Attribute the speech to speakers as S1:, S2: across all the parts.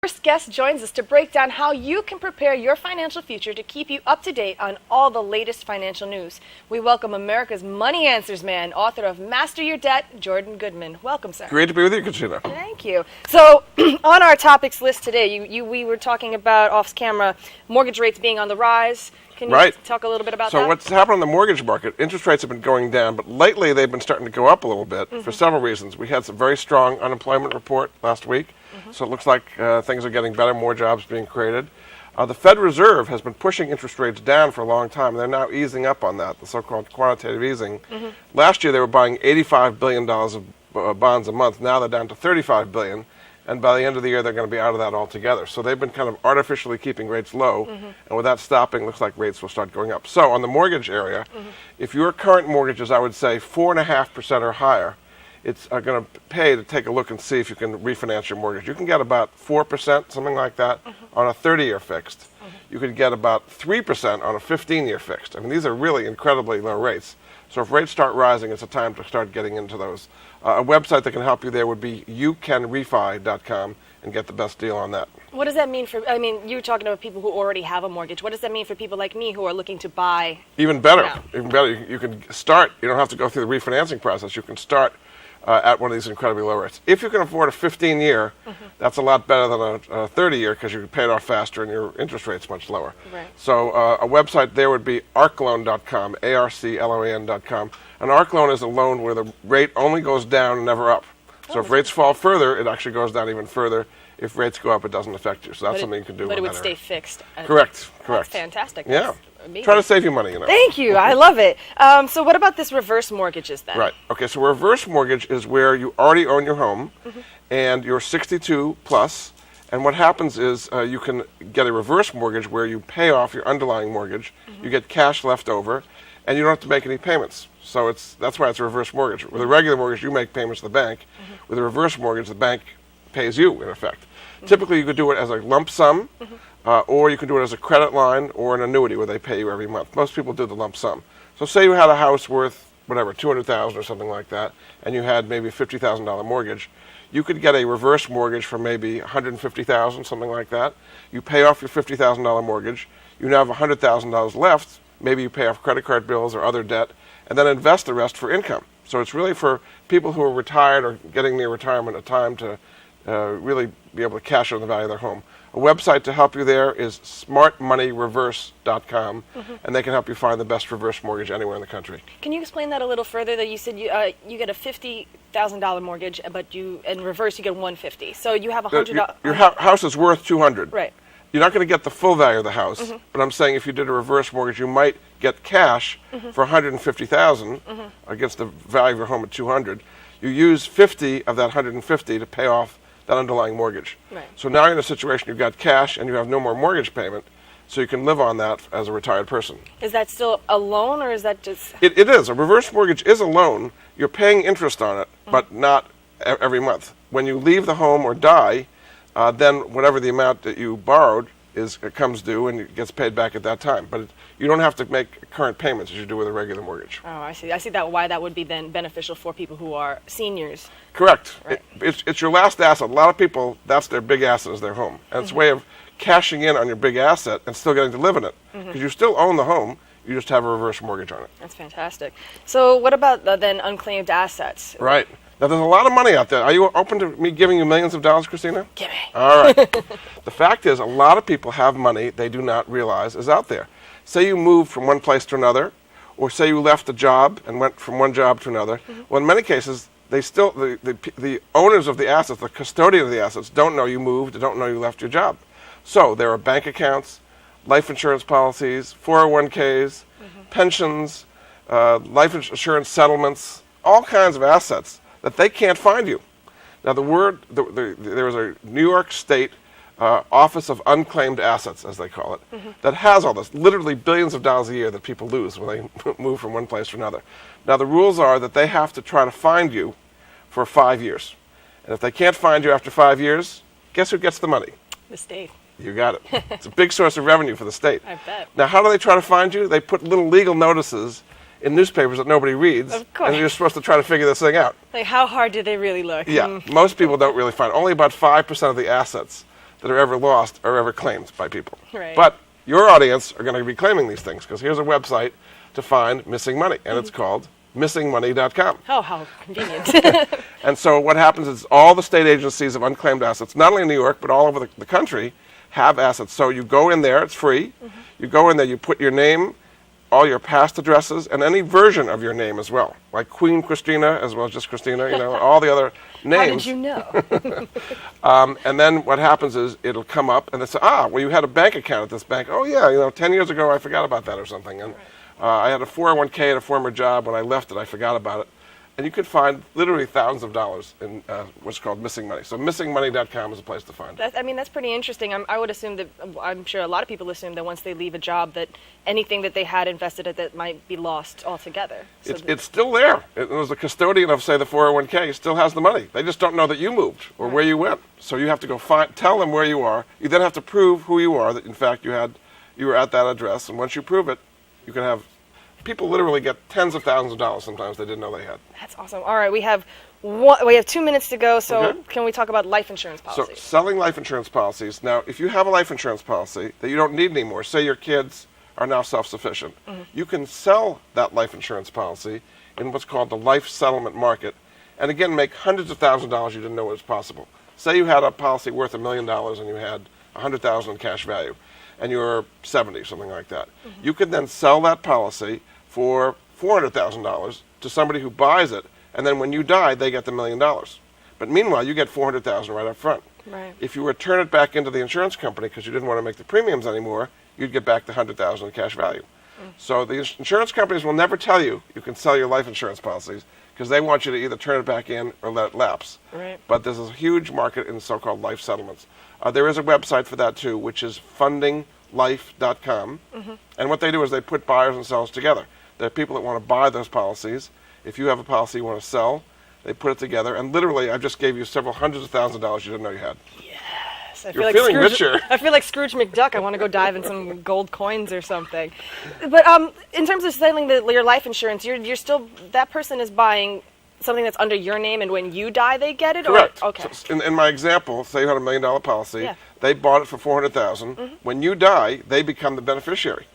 S1: First guest joins us to break down how you can prepare your financial future to keep you up to date on all the latest financial news. We welcome America's Money Answers man, author of Master Your Debt, Jordan Goodman. Welcome, sir.
S2: Great to be with you, Katrina.
S1: Thank you. So, on our topics list today, we were talking about off camera mortgage rates being on the rise. Can you talk a little bit about that?
S2: So what's happened on the mortgage market, interest rates have been going down, but lately they've been starting to go up a little bit for several reasons. We had some very strong unemployment report last week, so it looks like things are getting better, more jobs being created. The Fed Reserve has been pushing interest rates down for a long time, and they're now easing up on that, the so-called quantitative easing. Last year they were buying $85 billion of bonds a month. Now they're down to $35 billion. And by the end of the year, they're going to be out of that altogether. So they've been kind of artificially keeping rates low, and with that stopping, looks like rates will start going up. So on the mortgage area, if your current mortgage is, I would say, 4.5% or higher, it's going to pay to take a look and see if you can refinance your mortgage. You can get about 4%, something like that, on a 30-year fixed. You could get about 3% on a 15-year fixed. I mean, these are really incredibly low rates. So if rates start rising, it's a time to start getting into those. A website that can help you there would be youcanrefi.com and get the best deal on that.
S1: What does that mean for, I mean, you're talking about people who already have a mortgage. What does that mean for people like me who are looking to buy?
S2: Even better.
S1: now?
S2: Even better. You can start. You don't have to go through the refinancing process. You can start at one of these incredibly low rates. If you can afford a 15-year, that's a lot better than a 30-year because you can pay it off faster and your interest rate's much lower.
S1: Right.
S2: So a website there would be arcloan.com, ARCLOAN.com. An ARC loan is a loan where the rate only goes down and never up. So if rates fall further, it actually goes down even further. If rates go up, it doesn't affect you. So that's something you can do.
S1: But it would
S2: that
S1: stay
S2: area.
S1: fixed.
S2: Correct.
S1: That's fantastic.
S2: Yeah.
S1: That's amazing.
S2: Try to save you money, you know.
S1: Thank you. I love it. So what about this reverse mortgages then?
S2: Right. Okay, so reverse mortgage is where you already own your home and you're 62 plus, and what happens is you can get a reverse mortgage where you pay off your underlying mortgage, you get cash left over, and you don't have to make any payments. So that's why it's a reverse mortgage. With a regular mortgage, you make payments to the bank. With a reverse mortgage, the bank pays you, in effect. Typically, you could do it as a lump sum, or you can do it as a credit line or an annuity where they pay you every month. Most people do the lump sum. So say you had a house worth, whatever, $200,000 or something like that, and you had maybe a $50,000 mortgage. You could get a reverse mortgage for maybe $150,000, something like that. You pay off your $50,000 mortgage. You now have $100,000 left. Maybe you pay off credit card bills or other debt, and then invest the rest for income. So it's really for people who are retired or getting near retirement a time to really be able to cash out the value of their home. A website to help you there is smartmoneyreverse.com, and they can help you find the best reverse mortgage anywhere in the country.
S1: Can you explain that a little further? That you said you get a $50,000 mortgage, but in reverse you get $150. So you have $100.
S2: Your house is worth $200.
S1: Right.
S2: You're not going to get the full value of the house, but I'm saying if you did a reverse mortgage, you might get cash for $150,000 against the value of your home at $200. You use $50 of that $150 to pay off that underlying mortgage.
S1: Right.
S2: So now you're in a situation you've got cash and you have no more mortgage payment, so you can live on that as a retired person.
S1: Is that still a loan, or is that just?
S2: It is. A reverse mortgage is a loan. You're paying interest on it, but not every month. When you leave the home or die, then whatever the amount that you borrowed comes due and it gets paid back at that time. But you don't have to make current payments as you do with a regular mortgage.
S1: Oh, I see. I see why that would be then beneficial for people who are seniors.
S2: Correct.
S1: Right.
S2: It's your last asset. A lot of people, that's their big asset, is their home. And it's a way of cashing in on your big asset and still getting to live in it. Because you still own the home, you just have a reverse mortgage on it.
S1: That's fantastic. So what about then unclaimed assets?
S2: Right. Now, there's a lot of money out there. Are you open to me giving you millions of dollars, Christina?
S1: Give me.
S2: All right. The fact is, a lot of people have money they do not realize is out there. Say you moved from one place to another, or say you left a job and went from one job to another. Well, in many cases, the owners of the assets, the custodian of the assets, don't know you moved, don't know you left your job. So there are bank accounts, life insurance policies, 401ks, pensions, life insurance settlements, all kinds of assets that they can't find you. Now there was a New York State Office of Unclaimed Assets, as they call it, that has all this, literally billions of dollars a year that people lose when they move from one place to another. Now the rules are that they have to try to find you for 5 years. And if they can't find you after 5 years, guess who gets the money?
S1: The state.
S2: You got it. It's a big source of revenue for the state.
S1: I bet.
S2: Now how do they try to find you? They put little legal notices in newspapers that nobody reads,
S1: Of course.
S2: and you're supposed to try to figure this thing out.
S1: Like, how hard do they really look?
S2: Yeah, most people don't really find. Only about 5% of the assets that are ever lost are ever claimed by people.
S1: Right.
S2: But your audience are going to be claiming these things because here's a website to find missing money, and it's called missingmoney.com.
S1: Oh, how convenient.
S2: And so what happens is all the state agencies of unclaimed assets, not only in New York, but all over the country, have assets. So you go in there, it's free. You go in there, you put your name, all your past addresses, and any version of your name as well, like Queen Christina as well as just Christina, all the other names.
S1: How did you know?
S2: And then what happens is it'll come up and they say, well, you had a bank account at this bank. Oh, yeah, 10 years ago I forgot about that or something. And I had a 401k at a former job. When I left it, I forgot about it. And you can find literally thousands of dollars in what's called missing money. So missingmoney.com is a place to find it.
S1: That's pretty interesting. I would assume that, I'm sure a lot of people assume that once they leave a job that anything that they had invested in that might be lost altogether. So
S2: It's still there. It was the custodian of, say, the 401k still has the money. They just don't know that you moved or where you went. So you have to go tell them where you are. You then have to prove who you are, that in fact you were at that address. And once you prove it, you can have people literally get tens of thousands of dollars sometimes they didn't know they had.
S1: That's awesome. All right, we have 2 minutes to go, so
S2: Okay.
S1: Can we talk about life insurance policies?
S2: So selling life insurance policies. Now, if you have a life insurance policy that you don't need anymore, say your kids are now self-sufficient, you can sell that life insurance policy in what's called the life settlement market, and again, make hundreds of thousands of dollars you didn't know was possible. Say you had a policy worth $1 million and you had $100,000 in cash value, and you're 70, something like that. You can then sell that policy for $400,000 to somebody who buys it, and then when you die, they get the $1 million. But meanwhile, you get $400,000 right up front.
S1: Right.
S2: If you return it back into the insurance company because you didn't want to make the premiums anymore, you'd get back the $100,000 in cash value. So the insurance companies will never tell you can sell your life insurance policies because they want you to either turn it back in or let it lapse.
S1: Right.
S2: But there's a huge market in so-called life settlements. There is a website for that too, which is fundinglife.com. And what they do is they put buyers and sellers together. There are people that want to buy those policies. If you have a policy you want to sell, they put it together. And literally, I just gave you several hundreds of thousands of dollars you didn't know you had.
S1: Yes, I
S2: You're
S1: feel like
S2: feeling
S1: Scrooge,
S2: richer.
S1: I feel like Scrooge McDuck. I want to go dive in some gold coins or something. But in terms of selling your life insurance, you're still, that person is buying something that's under your name, and when you die, they get it?
S2: Correct.
S1: Or, okay.
S2: So in my example, say you had $1 million policy.
S1: Yeah.
S2: They bought it for $400,000. When you die, they become the beneficiary.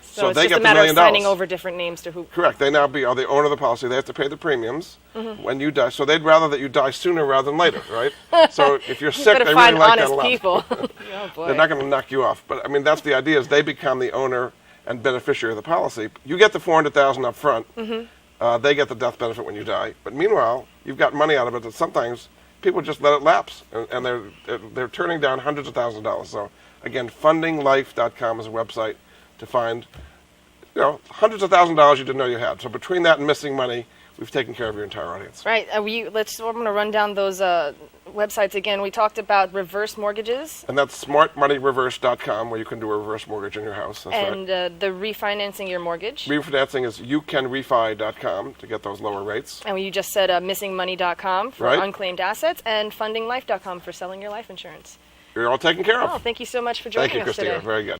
S1: So it's
S2: they
S1: just
S2: get
S1: a
S2: the
S1: matter
S2: $1
S1: of
S2: million.
S1: signing over different names to who.
S2: Correct. They now are the owner of the policy. They have to pay the premiums when you die. So they'd rather that you die sooner rather than later, right? So if you're sick,
S1: Better
S2: they
S1: find
S2: really like that
S1: honest
S2: a lot.
S1: people. Oh boy.
S2: They're not going to knock you off. But I mean, that's the idea: is they become the owner and beneficiary of the policy. You get the $400,000 up front. They get the death benefit when you die. But meanwhile, you've got money out of it that sometimes people just let it lapse, and they're turning down hundreds of thousands of dollars. So again, fundinglife.com is a website to find hundreds of thousands of dollars you didn't know you had. So between that and missing money, we've taken care of your entire audience.
S1: Right. I'm going to run down those websites again. We talked about reverse mortgages.
S2: And that's smartmoneyreverse.com, where you can do a reverse mortgage in your house. That's
S1: And
S2: right.
S1: the refinancing your mortgage.
S2: Refinancing is youcanrefi.com to get those lower rates.
S1: And you just said missingmoney.com for
S2: Right.
S1: unclaimed assets, and fundinglife.com for selling your life insurance.
S2: You're all taken care of.
S1: Oh, thank you so much for joining
S2: Thank you,
S1: us
S2: Christina.
S1: today.
S2: Very good.